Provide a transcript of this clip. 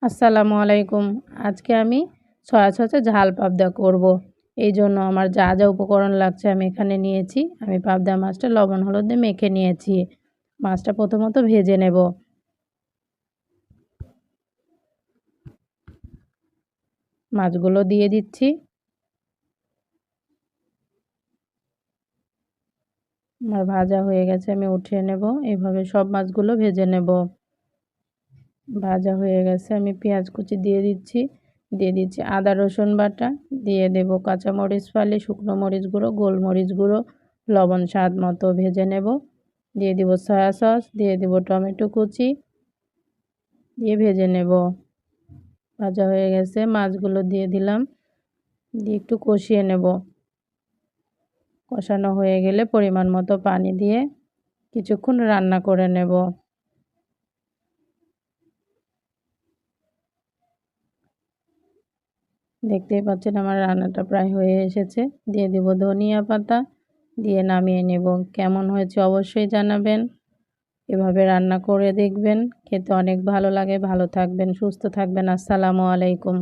আসসালামু আলাইকুম। আজকে আমি সয়া সসে ঝাল পাবদা করব। এইজন্য আমার যা, যা উপকরণ লাগছে আমি এখানে নিয়েছি। আমি পাবদা মাছটা লবণ হলুদ দিয়ে মেখে নিয়েছি। মাছটা প্রথমত ভেজে নেব। মাছগুলো দিয়ে দিচ্ছি। আমার ভাজা হয়ে গেছে, আমি উঠিয়ে নেব। এভাবে সব মাছগুলো ভেজে নেব। ভাজা হয়ে গেছে, আমি পেঁয়াজ কুচি দিয়ে দিচ্ছি। দিয়ে দিচ্ছি আদা রসুন বাটা, দিয়ে দেব কাঁচামরিচ ফালি, শুকনো মরিচ গুঁড়ো, গোলমরিচ গুঁড়ো, লবণ স্বাদ মতো ভেজে নেব। দিয়ে দিব সয়া সস, দিয়ে দিব টমেটো কুচি, দিয়ে ভেজে নেব। ভাজা হয়ে গেছে, মাছগুলো দিয়ে দিলাম, দিয়ে একটু কষিয়ে নেব। কষানো হয়ে গেলে পরিমাণ মতো পানি দিয়ে কিছুক্ষণ রান্না করে নেব। দেখতেই পাচ্ছেন আমার রান্নাটা প্রায় হয়ে এসেছে। দিয়ে দিব ধনিয়া পাতা, দিয়ে নামিয়ে নেব। কেমন হয়েছে অবশ্যই জানাবেন। এভাবে রান্না করে দেখবেন, খেতে অনেক ভালো লাগে। ভালো থাকবেন, সুস্থ থাকবেন। আসসালামু আলাইকুম।